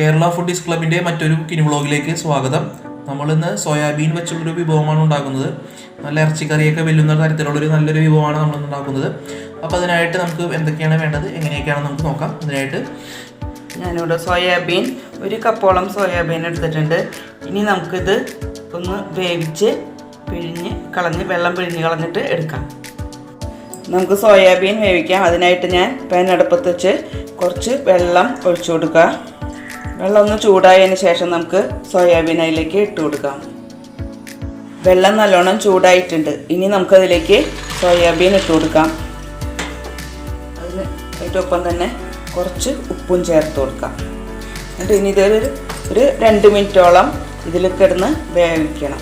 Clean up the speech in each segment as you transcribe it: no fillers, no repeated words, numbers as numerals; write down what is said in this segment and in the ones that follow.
Kerala foodies ക്ലബിൻ്റെ മറ്റൊരു കിനി വ്ളോഗിലേക്ക് സ്വാഗതം. നമ്മളിന്ന് സോയാബീൻ വെച്ചുള്ളൊരു വിഭവമാണ് ഉണ്ടാക്കുന്നത്. നല്ല ഇറച്ചിക്കറിയൊക്കെ വെല്ലുന്ന തരത്തിലുള്ളൊരു നല്ലൊരു വിഭവമാണ് നമ്മളിന്ന് ഉണ്ടാക്കുന്നത്. അപ്പോൾ അതിനായിട്ട് നമുക്ക് എന്തൊക്കെയാണ് വേണ്ടത്, എങ്ങനെയൊക്കെയാണ് നമുക്ക് നോക്കാം. അതിനായിട്ട് ഞാനിവിടെ സോയാബീൻ 1 കപ്പോളം സോയാബീൻ എടുത്തിട്ടുണ്ട്. ഇനി നമുക്കിത് ഒന്ന് വേവിച്ച് വെള്ളം പിഴിഞ്ഞ് കളഞ്ഞിട്ട് എടുക്കാം. നമുക്ക് സോയാബീൻ വേവിക്കാം. അതിനായിട്ട് ഞാൻ പാൻ അടുപ്പത്ത് വെച്ച് കുറച്ച് വെള്ളം ഒഴിച്ചു കൊടുക്കുക. വെള്ളം ഒന്ന് ചൂടായതിന് ശേഷം നമുക്ക് സോയാബീൻ അതിലേക്ക് ഇട്ട് കൊടുക്കാം. വെള്ളം നല്ലോണം ചൂടായിട്ടുണ്ട്. ഇനി നമുക്കതിലേക്ക് സോയാബീൻ ഇട്ട് കൊടുക്കാം. അതിനൊപ്പം തന്നെ കുറച്ച് ഉപ്പും ചേർത്ത് കൊടുക്കാം. എന്നിട്ട് ഇനി ഇതൊരു 2 മിനിറ്റോളം ഇതിൽ കിടന്ന് വേവിക്കണം.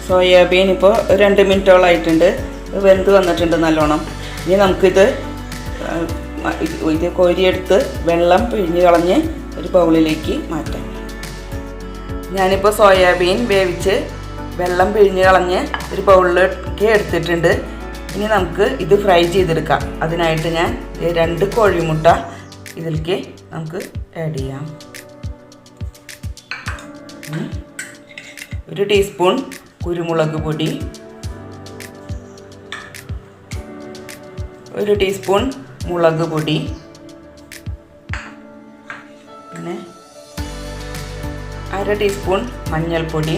സോയാബീൻ ഇപ്പോൾ 2 മിനിറ്റോളം ആയിട്ടുണ്ട്. വെന്ത് വന്നിട്ടുണ്ട് നല്ലോണം. ഇനി നമുക്കിത് കോരിയെടുത്ത് വെള്ളം പിഴിഞ്ഞ് കളഞ്ഞ് ഒരു ബൗളിലേക്ക് മാറ്റാം. ഞാനിപ്പോൾ സോയാബീൻ വേവിച്ച് വെള്ളം പിഴിഞ്ഞ് കളഞ്ഞ് ഒരു ബൗളിലേക്ക് എടുത്തിട്ടുണ്ട്. ഇനി നമുക്ക് ഇത് ഫ്രൈ ചെയ്തെടുക്കാം. അതിനായിട്ട് ഞാൻ 2 കോഴിമുട്ട ഇതിലേക്ക് നമുക്ക് ആഡ് ചെയ്യാം. 1 ടീസ്പൂൺ കുരുമുളക് പൊടി, 1 ടീസ്പൂൺ മുളക് പൊടി, പിന്നെ 1/2 ടീസ്പൂൺ മഞ്ഞൾപ്പൊടി,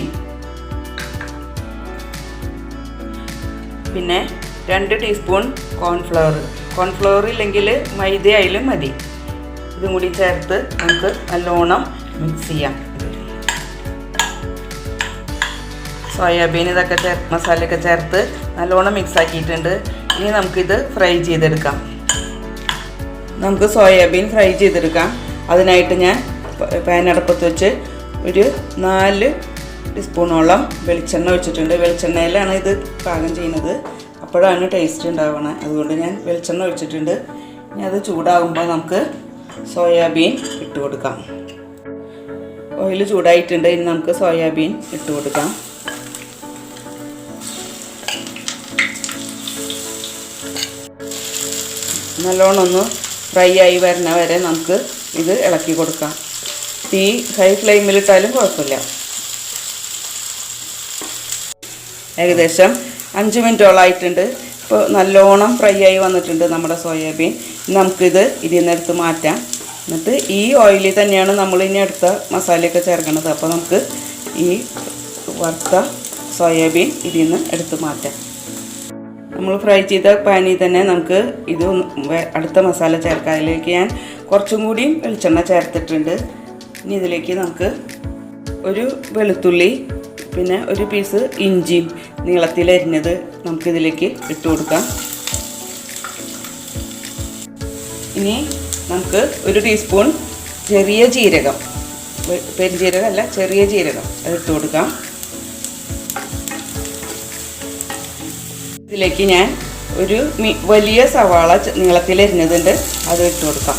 പിന്നെ 2 ടീസ്പൂൺ കോൺഫ്ലവർ ഇല്ലെങ്കിൽ മൈദ ആയാലും മതി. ഇതും കൂടി ചേർത്ത് നമുക്ക് നല്ലോണം മിക്സ് ചെയ്യാം. സോയാബീൻ ഇതൊക്കെ മസാലയൊക്കെ ചേർത്ത് നല്ലോണം മിക്സ് ആക്കിയിട്ടുണ്ട്. ഇനി നമുക്കിത് ഫ്രൈ ചെയ്തെടുക്കാം. നമുക്ക് സോയാബീൻ ഫ്രൈ ചെയ്തെടുക്കാം. അതിനായിട്ട് ഞാൻ പാൻ അടുപ്പത്ത് വെച്ച് ഒരു 4 ടീസ്പൂണോളം വെളിച്ചെണ്ണ ഒഴിച്ചിട്ടുണ്ട്. വെളിച്ചെണ്ണയിലാണ് ഇത് പാകം ചെയ്യുന്നത്. അപ്പോഴാണ് ടേസ്റ്റ് ഉണ്ടാവുന്നത്. അതുകൊണ്ട് ഞാൻ വെളിച്ചെണ്ണ ഒഴിച്ചിട്ടുണ്ട്. ഇനി അത് ചൂടാകുമ്പോൾ നമുക്ക് സോയാബീൻ ഇട്ട് കൊടുക്കാം. ഓയിൽ ചൂടായിട്ടുണ്ട്. ഇനി നമുക്ക് സോയാബീൻ ഇട്ട് കൊടുക്കാം. നല്ലോണം ഒന്ന് ഫ്രൈ ആയി വരുന്ന വരെ നമുക്ക് ഇത് ഇളക്കി കൊടുക്കാം. തീ ഹൈ ഫ്ലെയിമിലിട്ടാലും കുഴപ്പമില്ല. ഏകദേശം 5 മിനിറ്റോളം ആയിട്ടുണ്ട്. ഇപ്പോൾ നല്ലോണം ഫ്രൈ ആയി വന്നിട്ടുണ്ട് നമ്മുടെ സോയാബീൻ. നമുക്കിത് ഇതിൽ നിന്ന് എടുത്ത് മാറ്റാം. എന്നിട്ട് ഈ ഓയിലിൽ തന്നെയാണ് നമ്മൾ ഇനി അടുത്ത മസാലയൊക്കെ ചേർക്കുന്നത്. അപ്പോൾ നമുക്ക് ഈ വറുത്ത സോയാബീൻ ഇതിൽ നിന്ന് എടുത്ത് മാറ്റാം. നമ്മൾ ഫ്രൈ ചെയ്ത പാനിൽ തന്നെ നമുക്ക് ഇത് അടുത്ത മസാല ചേർക്കാം. അതിലേക്ക് ഞാൻ കുറച്ചും കൂടി വെളിച്ചെണ്ണ ചേർത്തിട്ടുണ്ട്. ഇനി ഇതിലേക്ക് നമുക്ക് ഒരു വെളുത്തുള്ളി, പിന്നെ 1 പീസ് ഇഞ്ചിയും നീളത്തിലരിഞ്ഞത് നമുക്കിതിലേക്ക് ഇട്ട് കൊടുക്കാം. ഇനി നമുക്ക് 1 ടീസ്പൂൺ ചെറിയ ജീരകം, പെരുംജീരകം അല്ല, ചെറിയ ജീരകം, അത് ഇട്ട് കൊടുക്കാം. ഇതിലേക്ക് ഞാൻ ഒരു വലിയ സവാള നീളത്തിലരിഞ്ഞതുണ്ട്, അത് ഇട്ട് കൊടുക്കാം.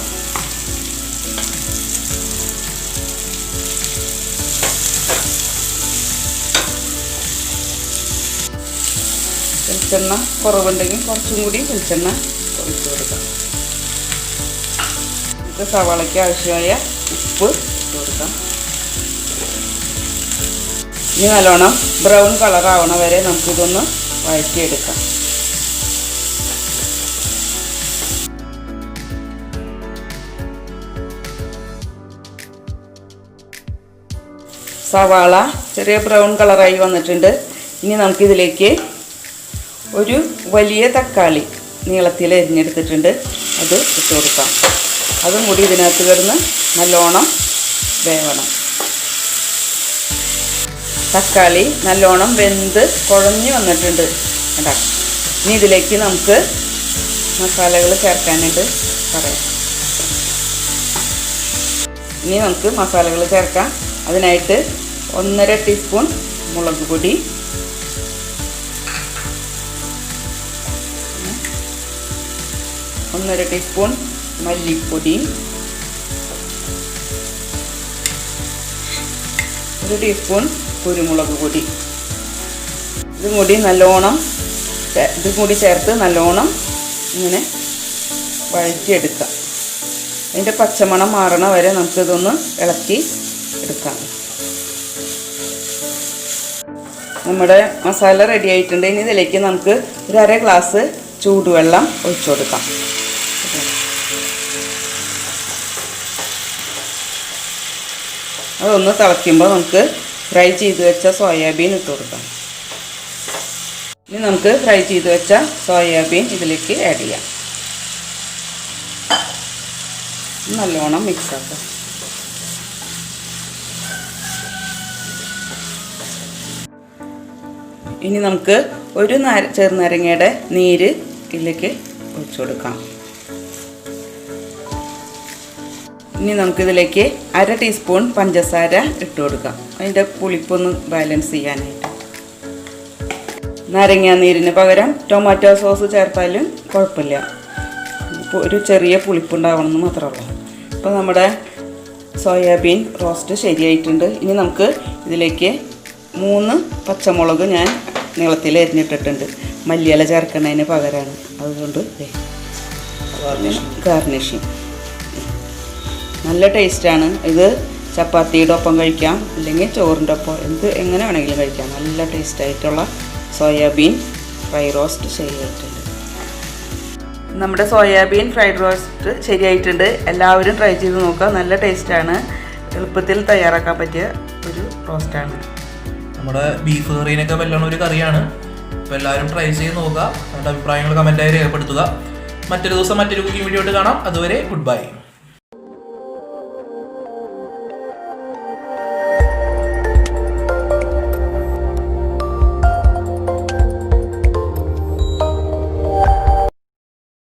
വെളിച്ചെണ്ണ കുറവുണ്ടെങ്കിൽ കുറച്ചും കൂടി വെളിച്ചെണ്ണ ഒഴിച്ച് കൊടുക്കാം. നമുക്ക് സവാളയ്ക്ക് ആവശ്യമായ ഉപ്പ് ഇട്ട് കൊടുക്കാം. ഇനി നല്ലോണം ബ്രൗൺ കളറാവണ വരെ നമുക്കിതൊന്ന് വഴറ്റിയെടുക്കാം. സവാള ചെറിയ ബ്രൗൺ കളറായി വന്നിട്ടുണ്ട്. ഇനി നമുക്കിതിലേക്ക് ഒരു വലിയ തക്കാളി നീളത്തിൽ അരിഞ്ഞെടുത്തിട്ടുണ്ട്, അത് ഇട്ട് കൊടുക്കാം. അതും കൂടി ഇതിനകത്ത് കിടന്ന് നല്ലോണം വേവണം. തക്കാളി നല്ലോണം വെന്ത് കുഴഞ്ഞ് വന്നിട്ടുണ്ട്. ഇനി ഇതിലേക്ക് നമുക്ക് മസാലകൾ ചേർക്കാനായിട്ട് പറയാം. ഇനി നമുക്ക് മസാലകൾ ചേർക്കാം. അതിനായിട്ട് 1.5 ടീസ്പൂൺ മുളക് പൊടി, 1.5 ടീസ്പൂൺ മല്ലിപ്പൊടി, 1 ടീസ്പൂൺ കുരുമുളക് പൊടി. ഇതും കൂടി ചേർത്ത് നല്ലോണം ഇങ്ങനെ വഴറ്റിയെടുക്കാം. അതിൻ്റെ പച്ചമണം മാറണ വരെ നമുക്കിതൊന്ന് ഇളക്കി എടുക്കാം. നമ്മുടെ മസാല റെഡി ആയിട്ടുണ്ട്. ഇനി ഇതിലേക്ക് നമുക്ക് ഒരു അര ഗ്ലാസ് ചൂടുവെള്ളം ഒഴിച്ചു കൊടുക്കാം. അതൊന്ന് തിളയ്ക്കുമ്പോൾ നമുക്ക് ഫ്രൈ ചെയ്ത് വെച്ച സോയാബീൻ ഇട്ട് കൊടുക്കാം. ഇനി നമുക്ക് ഫ്രൈ ചെയ്ത് വെച്ച സോയാബീൻ ഇതിലേക്ക് ആഡ് ചെയ്യാം. നല്ലോണം മിക്സ് ആക്കാം. ഇനി നമുക്ക് ഒരു ചെറുനാരങ്ങയുടെ നീര് ഇതിലേക്ക് ഒഴിച്ചു കൊടുക്കാം. ഇനി നമുക്കിതിലേക്ക് അര ടീസ്പൂൺ പഞ്ചസാര ഇട്ട് കൊടുക്കാം, അതിൻ്റെ പുളിപ്പൊന്ന് ബാലൻസ് ചെയ്യാനായിട്ട്. നാരങ്ങാ നീരിന് പകരം ടൊമാറ്റോ സോസ് ചേർത്താലും കുഴപ്പമില്ല, ഒരു ചെറിയ പുളിപ്പുണ്ടാവണമെന്ന് മാത്രമേ ഉള്ളൂ. അപ്പോൾ നമ്മുടെ സോയാബീൻ റോസ്റ്റ് ശരിയായിട്ടുണ്ട്. ഇനി നമുക്ക് ഇതിലേക്ക് 3 പച്ചമുളക് ഞാൻ നീളത്തിൽ അരിഞ്ഞിട്ടിട്ടുണ്ട്, മല്ലിയില ചേർക്കുന്നതിന് പകരമാണ്. അതുകൊണ്ട് ഗാർണിഷിങ് നല്ല ടേസ്റ്റാണ്. ഇത് ചപ്പാത്തിയുടെ ഒപ്പം കഴിക്കാം, അല്ലെങ്കിൽ ചോറിൻ്റെ ഒപ്പം, എങ്ങനെ വേണമെങ്കിലും കഴിക്കാം. നല്ല ടേസ്റ്റായിട്ടുള്ള സോയാബീൻ ഫ്രൈ റോസ്റ്റ് ശരിയായിട്ടുണ്ട്. നമ്മുടെ സോയാബീൻ ഫ്രൈഡ് റോസ്റ്റ് ശരിയായിട്ടുണ്ട്. എല്ലാവരും ട്രൈ ചെയ്ത് നോക്കുക, നല്ല ടേസ്റ്റാണ്. എളുപ്പത്തിൽ തയ്യാറാക്കാൻ പറ്റിയ ഒരു റോസ്റ്റാണ്. നമ്മുടെ ബീഫ് കറീനൊക്കെ വെല്ലണ ഒരു കറിയാണ്. അപ്പോൾ എല്ലാവരും ട്രൈ ചെയ്ത് നോക്കുക, നിങ്ങളുടെ അഭിപ്രായങ്ങൾ കമൻറ്റായി രേഖപ്പെടുത്തുക. മറ്റൊരു ദിവസം മറ്റൊരു കുക്കിംഗ് വീഡിയോ ആയിട്ട് കാണാം. അതുവരെ ഗുഡ് ബൈ.